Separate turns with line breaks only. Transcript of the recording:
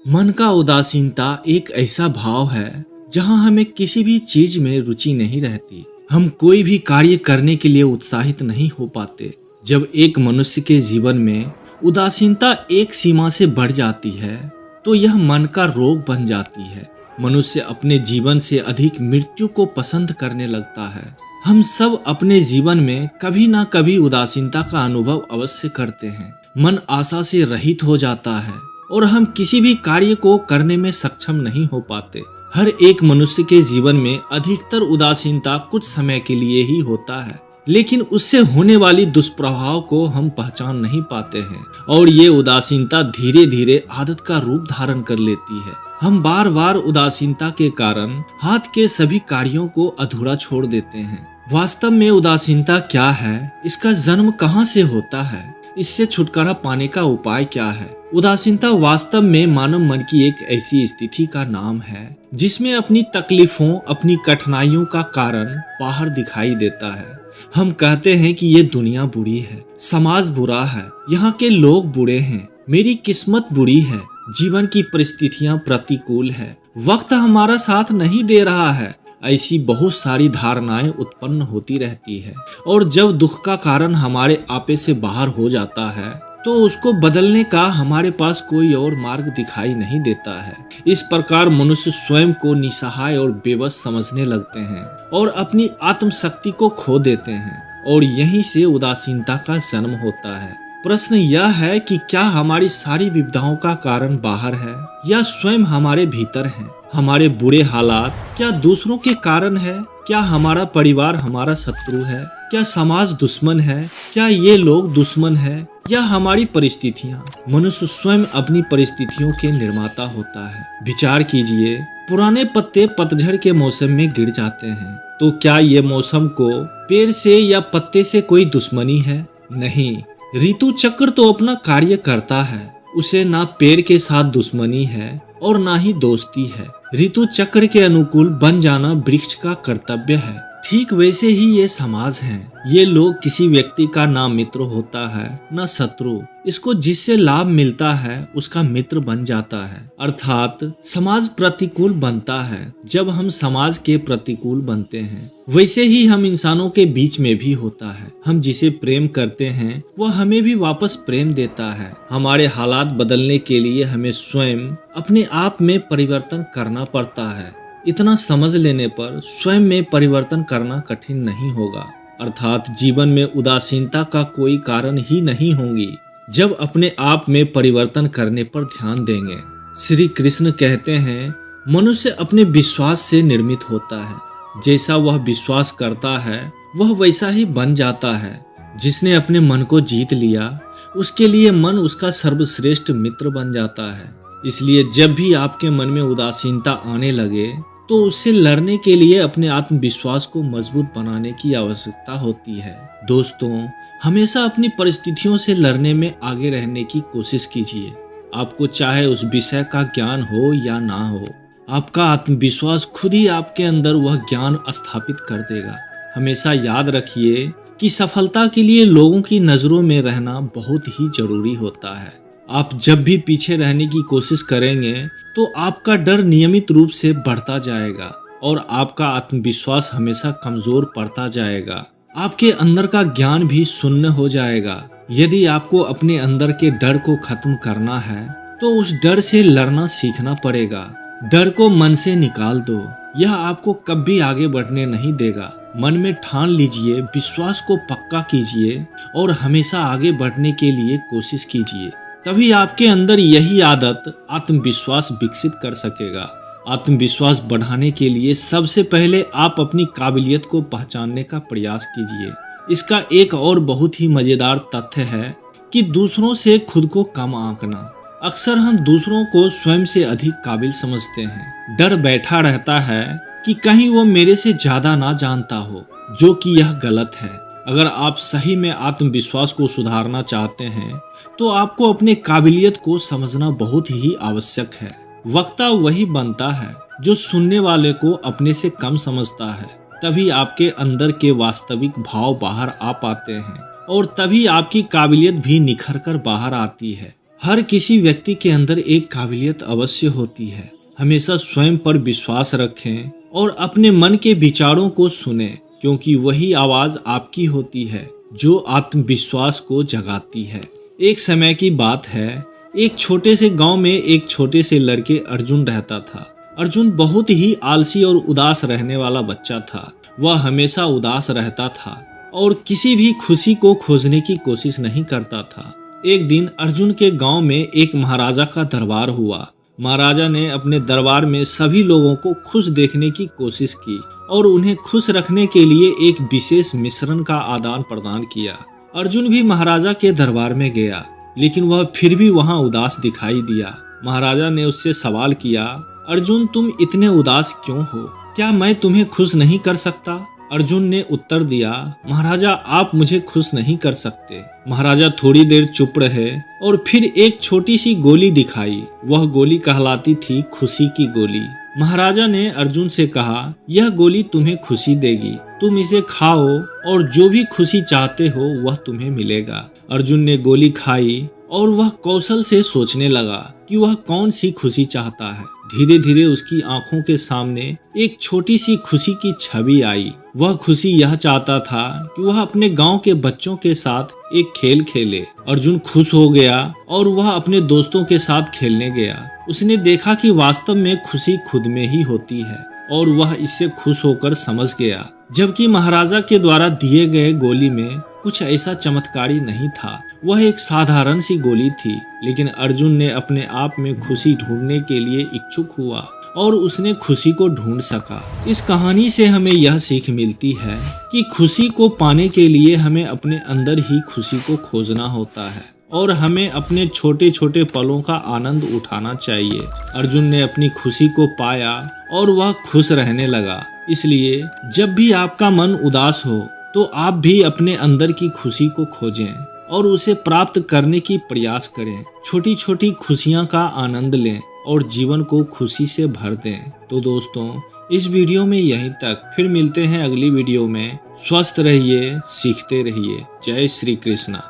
मन का उदासीनता एक ऐसा भाव है जहां हमें किसी भी चीज में रुचि नहीं रहती। हम कोई भी कार्य करने के लिए उत्साहित नहीं हो पाते। जब एक मनुष्य के जीवन में उदासीनता एक सीमा से बढ़ जाती है तो यह मन का रोग बन जाती है। मनुष्य अपने जीवन से अधिक मृत्यु को पसंद करने लगता है। हम सब अपने जीवन में कभी ना कभी उदासीनता का अनुभव अवश्य करते हैं। मन आशा से रहित हो जाता है और हम किसी भी कार्य को करने में सक्षम नहीं हो पाते। हर एक मनुष्य के जीवन में अधिकतर उदासीनता कुछ समय के लिए ही होता है, लेकिन उससे होने वाली दुष्प्रभाव को हम पहचान नहीं पाते हैं और ये उदासीनता धीरे धीरे आदत का रूप धारण कर लेती है। हम बार बार उदासीनता के कारण हाथ के सभी कार्यों को अधूरा छोड़ देते हैं। वास्तव में उदासीनता क्या है? इसका जन्म कहाँ से होता है? इससे छुटकारा पाने का उपाय क्या है? उदासीनता वास्तव में मानव मन की एक ऐसी स्थिति का नाम है जिसमें अपनी तकलीफों, अपनी कठिनाइयों का कारण बाहर दिखाई देता है। हम कहते हैं कि ये दुनिया बुरी है, समाज बुरा है, यहाँ के लोग बुरे हैं, मेरी किस्मत बुरी है, जीवन की परिस्थितियां प्रतिकूल है, वक्त हमारा साथ नहीं दे रहा है। ऐसी बहुत सारी धारणाएं उत्पन्न होती रहती है और जब दुख का कारण हमारे आपे से बाहर हो जाता है तो उसको बदलने का हमारे पास कोई और मार्ग दिखाई नहीं देता है। इस प्रकार मनुष्य स्वयं को निसहाय और बेबस समझने लगते हैं और अपनी आत्मशक्ति को खो देते हैं और यहीं से उदासीनता का जन्म होता है। प्रश्न यह है कि क्या हमारी सारी विविधताओं का कारण बाहर है या स्वयं हमारे भीतर है? हमारे बुरे हालात क्या दूसरों के कारण है? क्या हमारा परिवार हमारा शत्रु है? क्या समाज दुश्मन है? क्या ये लोग दुश्मन है या हमारी परिस्थितियाँ? मनुष्य स्वयं अपनी परिस्थितियों के निर्माता होता है। विचार कीजिए, पुराने पत्ते पतझड़ के मौसम में गिर जाते हैं तो क्या ये मौसम को पेड़ से या पत्ते से कोई दुश्मनी है? नहीं। ऋतु चक्र तो अपना कार्य करता है, उसे ना पेड़ के साथ दुश्मनी है और ना ही दोस्ती है। ऋतु चक्र के अनुकूल बन जाना वृक्ष का कर्तव्य है। ठीक वैसे ही ये समाज है। ये लोग किसी व्यक्ति का ना मित्र होता है ना शत्रु। इसको जिससे लाभ मिलता है उसका मित्र बन जाता है। अर्थात समाज प्रतिकूल बनता है जब हम समाज के प्रतिकूल बनते हैं। वैसे ही हम इंसानों के बीच में भी होता है। हम जिसे प्रेम करते हैं वह हमें भी वापस प्रेम देता है। हमारे हालात बदलने के लिए हमें स्वयं अपने आप में परिवर्तन करना पड़ता है। इतना समझ लेने पर स्वयं में परिवर्तन करना कठिन नहीं होगा। अर्थात जीवन में उदासीनता का कोई कारण ही नहीं होगी जब अपने आप में परिवर्तन करने पर ध्यान देंगे। श्री कृष्ण कहते हैं, मनुष्य अपने विश्वास से निर्मित होता है। जैसा वह विश्वास करता है वह वैसा ही बन जाता है। जिसने अपने मन को जीत लिया उसके लिए मन उसका सर्वश्रेष्ठ मित्र बन जाता है। इसलिए जब भी आपके मन में उदासीनता आने लगे तो उससे लड़ने के लिए अपने आत्मविश्वास को मजबूत बनाने की आवश्यकता होती है। दोस्तों, हमेशा अपनी परिस्थितियों से लड़ने में आगे रहने की कोशिश कीजिए। आपको चाहे उस विषय का ज्ञान हो या ना हो, आपका आत्मविश्वास खुद ही आपके अंदर वह ज्ञान स्थापित कर देगा। हमेशा याद रखिए कि सफलता के लिए लोगों की नजरों में रहना बहुत ही जरूरी होता है। आप जब भी पीछे रहने की कोशिश करेंगे तो आपका डर नियमित रूप से बढ़ता जाएगा और आपका आत्मविश्वास हमेशा कमजोर पड़ता जाएगा। आपके अंदर का ज्ञान भी शून्य हो जाएगा। यदि आपको अपने अंदर के डर को खत्म करना है तो उस डर से लड़ना सीखना पड़ेगा। डर को मन से निकाल दो, यह आपको कभी आगे बढ़ने नहीं देगा। मन में ठान लीजिए, विश्वास को पक्का कीजिए और हमेशा आगे बढ़ने के लिए कोशिश कीजिए। तभी आपके अंदर यही आदत आत्मविश्वास विकसित कर सकेगा। आत्मविश्वास बढ़ाने के लिए सबसे पहले आप अपनी काबिलियत को पहचानने का प्रयास कीजिए। इसका एक और बहुत ही मजेदार तथ्य है कि दूसरों से खुद को कम आंकना। अक्सर हम दूसरों को स्वयं से अधिक काबिल समझते हैं। डर बैठा रहता है कि कहीं वो मेरे से ज्यादा ना जानता हो, जो कि यह गलत है। अगर आप सही में आत्मविश्वास को सुधारना चाहते हैं तो आपको अपने काबिलियत को समझना बहुत ही आवश्यक है। वक्ता वही बनता है जो सुनने वाले को अपने से कम समझता है। तभी आपके अंदर के वास्तविक भाव बाहर आ पाते हैं और तभी आपकी काबिलियत भी निखर कर बाहर आती है। हर किसी व्यक्ति के अंदर एक काबिलियत अवश्य होती है। हमेशा स्वयं पर विश्वास रखें और अपने मन के विचारों को सुनें, क्योंकि वही आवाज आपकी होती है जो आत्मविश्वास को जगाती है। एक समय की बात है, एक छोटे से गांव में एक छोटे से लड़के अर्जुन रहता था। अर्जुन बहुत ही आलसी और उदास रहने वाला बच्चा था। वह हमेशा उदास रहता था और किसी भी खुशी को खोजने की कोशिश नहीं करता था। एक दिन अर्जुन के गांव में एक महाराजा का दरबार हुआ। महाराजा ने अपने दरबार में सभी लोगों को खुश देखने की कोशिश की और उन्हें खुश रखने के लिए एक विशेष मिश्रण का आदान प्रदान किया। अर्जुन भी महाराजा के दरबार में गया, लेकिन वह फिर भी वहां उदास दिखाई दिया। महाराजा ने उससे सवाल किया, अर्जुन तुम इतने उदास क्यों हो? क्या मैं तुम्हें खुश नहीं कर सकता? अर्जुन ने उत्तर दिया, महाराजा आप मुझे खुश नहीं कर सकते। महाराजा थोड़ी देर चुप रहे और फिर एक छोटी सी गोली दिखाई। वह गोली कहलाती थी खुशी की गोली। महाराजा ने अर्जुन से कहा, यह गोली तुम्हें खुशी देगी, तुम इसे खाओ और जो भी खुशी चाहते हो वह तुम्हें मिलेगा। अर्जुन ने गोली खाई और वह कौशल से सोचने लगा कि वह कौन सी खुशी चाहता है। धीरे धीरे उसकी आंखों के सामने एक छोटी सी खुशी की छवि आई। वह खुशी यह चाहता था कि वह अपने गांव के बच्चों के साथ एक खेल खेले। अर्जुन खुश हो गया और वह अपने दोस्तों के साथ खेलने गया। उसने देखा कि वास्तव में खुशी खुद में ही होती है और वह इससे खुश होकर समझ गया। जबकि महाराजा के द्वारा दिए गए गोली में कुछ ऐसा चमत्कारी नहीं था, वह एक साधारण सी गोली थी। लेकिन अर्जुन ने अपने आप में खुशी ढूंढने के लिए इच्छुक हुआ और उसने खुशी को ढूंढ सका। इस कहानी से हमें यह सीख मिलती है कि खुशी को पाने के लिए हमें अपने अंदर ही खुशी को खोजना होता है और हमें अपने छोटे छोटे पलों का आनंद उठाना चाहिए। अर्जुन ने अपनी खुशी को पाया और वह खुश रहने लगा। इसलिए जब भी आपका मन उदास हो तो आप भी अपने अंदर की खुशी को खोजें और उसे प्राप्त करने की प्रयास करें। छोटी छोटी खुशियां का आनंद लें और जीवन को खुशी से भर दें। तो दोस्तों, इस वीडियो में यहीं तक। फिर मिलते हैं अगली वीडियो में। स्वस्थ रहिए, सीखते रहिए। जय श्री कृष्णा।